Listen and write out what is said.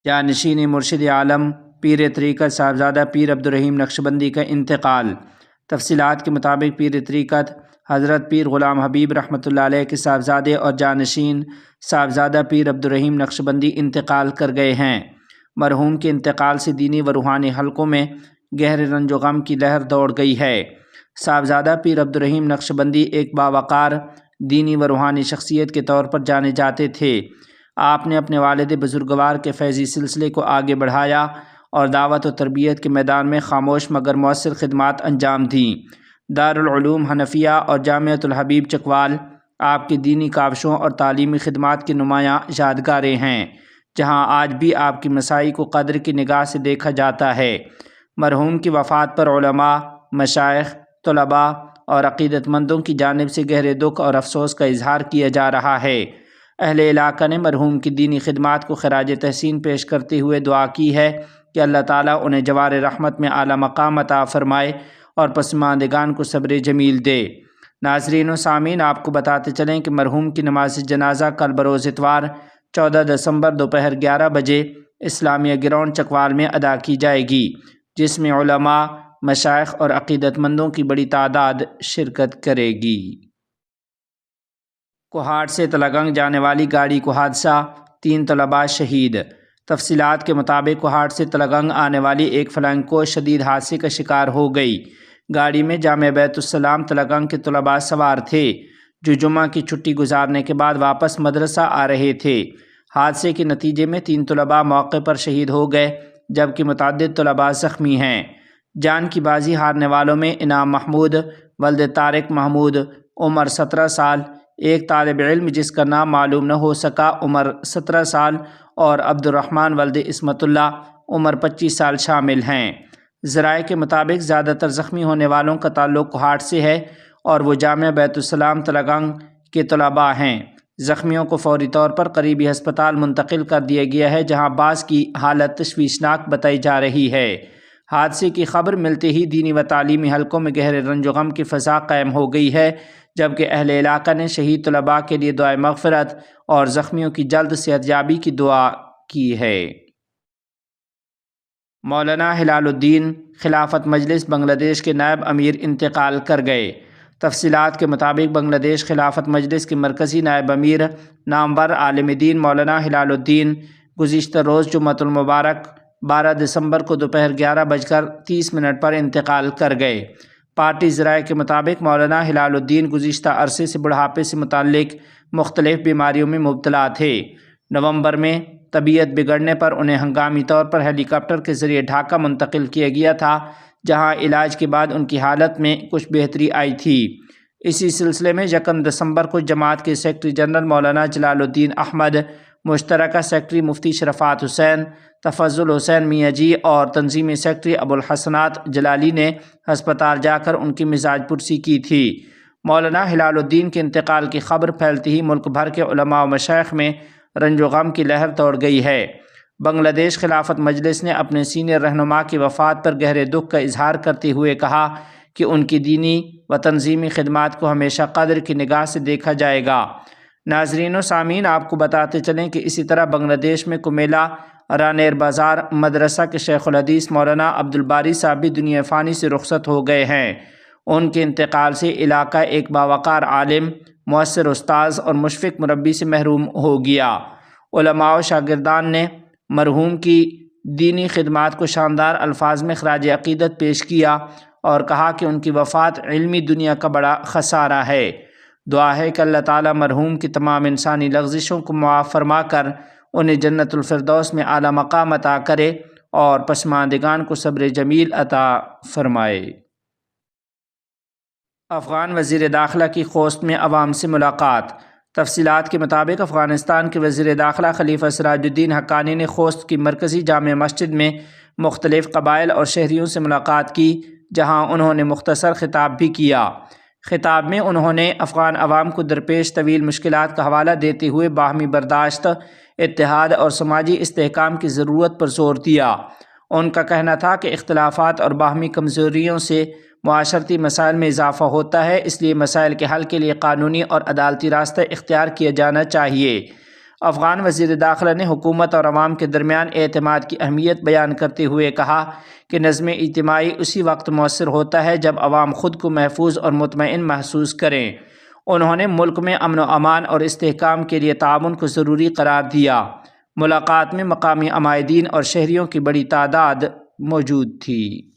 جانشین مرشد عالم پیر طریقت صاحبزادہ پیر عبدالرحیم نقشبندی کا انتقال۔ تفصیلات کے مطابق پیر طریقت حضرت پیر غلام حبیب رحمۃ اللہ علیہ کے صاحبزادے اور جانشین صاحبزادہ پیر عبدالرحیم نقشبندی انتقال کر گئے ہیں۔ مرحوم کے انتقال سے دینی و روحانی حلقوں میں گہرے رنج و غم کی لہر دوڑ گئی ہے۔ صاحبزادہ پیر عبدالرحیم نقشبندی ایک باوقار دینی و روحانی شخصیت کے طور پر جانے جاتے تھے۔ آپ نے اپنے والد بزرگوار کے فیضی سلسلے کو آگے بڑھایا اور دعوت و تربیت کے میدان میں خاموش مگر مؤثر خدمات انجام دیں۔ دارالعلوم حنفیہ اور جامعۃ الحبیب چکوال آپ کی دینی کاوشوں اور تعلیمی خدمات کی نمایاں یادگاریں ہیں، جہاں آج بھی آپ کی مساعی کو قدر کی نگاہ سے دیکھا جاتا ہے۔ مرحوم کی وفات پر علماء، مشائخ، طلباء اور عقیدت مندوں کی جانب سے گہرے دکھ اور افسوس کا اظہار کیا جا رہا ہے۔ اہل علاقہ نے مرحوم کی دینی خدمات کو خراج تحسین پیش کرتے ہوئے دعا کی ہے کہ اللہ تعالیٰ انہیں جوار رحمت میں اعلیٰ مقام عطا فرمائے اور پسماندگان کو صبر جمیل دے۔ ناظرین و سامعین، آپ کو بتاتے چلیں کہ مرحوم کی نماز جنازہ کل بروز اتوار 14 دسمبر دوپہر 11 بجے اسلامیہ گراؤنڈ چکوال میں ادا کی جائے گی، جس میں علماء، مشائخ اور عقیدت مندوں کی بڑی تعداد شرکت کرے گی۔ کوہاٹ سے تلگنگ جانے والی گاڑی کو حادثہ، 3 طلباء شہید۔ تفصیلات کے مطابق کوہاٹ سے تلگنگ آنے والی ایک فلائنگ کوچ شدید حادثے کا شکار ہو گئی۔ گاڑی میں جامعہ بیت السلام تلگنگ کے طلباء سوار تھے، جو جمعہ کی چھٹی گزارنے کے بعد واپس مدرسہ آ رہے تھے۔ حادثے کے نتیجے میں 3 طلباء موقع پر شہید ہو گئے، جبکہ متعدد طلباء زخمی ہیں۔ جان کی بازی ہارنے والوں میں انعام محمود ولد طارق محمود عمر 17 سال، ایک طالب علم جس کا نام معلوم نہ ہو سکا عمر 17 سال اور عبد الرحمن ولد عصمت اللہ عمر 25 سال شامل ہیں۔ ذرائع کے مطابق زیادہ تر زخمی ہونے والوں کا تعلق کوہاٹ سے ہے اور وہ جامعہ بیت السلام تلگنگ کے طلباء ہیں۔ زخمیوں کو فوری طور پر قریبی ہسپتال منتقل کر دیا گیا ہے، جہاں بعض کی حالت تشویشناک بتائی جا رہی ہے۔ حادثے کی خبر ملتے ہی دینی و تعلیمی حلقوں میں گہرے رنج و غم کی فضا قائم ہو گئی ہے، جبکہ اہل علاقہ نے شہید طلباء کے لیے دعائے مغفرت اور زخمیوں کی جلد صحت یابی کی دعا کی ہے۔ مولانا ہلال الدین خلافت مجلس بنگلہ دیش کے نائب امیر انتقال کر گئے۔ تفصیلات کے مطابق بنگلہ دیش خلافت مجلس کے مرکزی نائب امیر نامور عالم دین مولانا ہلال الدین گزشتہ روز جمعۃ المبارک 12 دسمبر کو دوپہر 11:30 پر انتقال کر گئے۔ پارٹی ذرائع کے مطابق مولانا ہلال الدین گزشتہ عرصے سے بڑھاپے سے متعلق مختلف بیماریوں میں مبتلا تھے۔ نومبر میں طبیعت بگڑنے پر انہیں ہنگامی طور پر ہیلی کاپٹر کے ذریعے ڈھاکہ منتقل کیا گیا تھا، جہاں علاج کے بعد ان کی حالت میں کچھ بہتری آئی تھی۔ اسی سلسلے میں 1 دسمبر کو جماعت کے سیکرٹری جنرل مولانا جلال الدین احمد، مشترکہ سیکرٹری مفتی شرفات حسین، تفضل حسین میاں جی اور تنظیمی سیکرٹری ابو الحسنات جلالی نے ہسپتال جا کر ان کی مزاج پرسی کی تھی۔ مولانا ہلال الدین کے انتقال کی خبر پھیلتے ہی ملک بھر کے علماء و مشائخ میں رنج و غم کی لہر دوڑ گئی ہے۔ بنگلہ دیش خلافت مجلس نے اپنے سینئر رہنما کی وفات پر گہرے دکھ کا اظہار کرتے ہوئے کہا کہ ان کی دینی و تنظیمی خدمات کو ہمیشہ قدر کی نگاہ سے دیکھا جائے گا۔ ناظرین و سامعین، آپ کو بتاتے چلیں کہ اسی طرح بنگلہ دیش میں کمیلا رانیر بازار مدرسہ کے شیخ الحدیث مولانا عبدالباری صاحب بھی دنیا فانی سے رخصت ہو گئے ہیں۔ ان کے انتقال سے علاقہ ایک باوقار عالم، مؤثر استاذ اور مشفق مربی سے محروم ہو گیا۔ علماء و شاگردان نے مرحوم کی دینی خدمات کو شاندار الفاظ میں خراج عقیدت پیش کیا اور کہا کہ ان کی وفات علمی دنیا کا بڑا خسارہ ہے۔ دعا ہے کہ اللہ تعالیٰ مرحوم کی تمام انسانی لغزشوں کو معاف فرما کر انہیں جنت الفردوس میں اعلیٰ مقام عطا کرے اور پسماندگان کو صبر جمیل عطا فرمائے۔ افغان وزیر داخلہ کی خوست میں عوام سے ملاقات۔ تفصیلات کے مطابق افغانستان کے وزیر داخلہ خلیفہ سراج الدین حقانی نے خوست کی مرکزی جامع مسجد میں مختلف قبائل اور شہریوں سے ملاقات کی، جہاں انہوں نے مختصر خطاب بھی کیا۔ خطاب میں انہوں نے افغان عوام کو درپیش طویل مشکلات کا حوالہ دیتے ہوئے باہمی برداشت، اتحاد اور سماجی استحکام کی ضرورت پر زور دیا۔ ان کا کہنا تھا کہ اختلافات اور باہمی کمزوریوں سے معاشرتی مسائل میں اضافہ ہوتا ہے، اس لیے مسائل کے حل کے لیے قانونی اور عدالتی راستہ اختیار کیا جانا چاہیے۔ افغان وزیر داخلہ نے حکومت اور عوام کے درمیان اعتماد کی اہمیت بیان کرتے ہوئے کہا کہ نظم اجتماعی اسی وقت مؤثر ہوتا ہے جب عوام خود کو محفوظ اور مطمئن محسوس کریں۔ انہوں نے ملک میں امن و امان اور استحکام کے لیے تعاون کو ضروری قرار دیا۔ ملاقات میں مقامی عمائدین اور شہریوں کی بڑی تعداد موجود تھی۔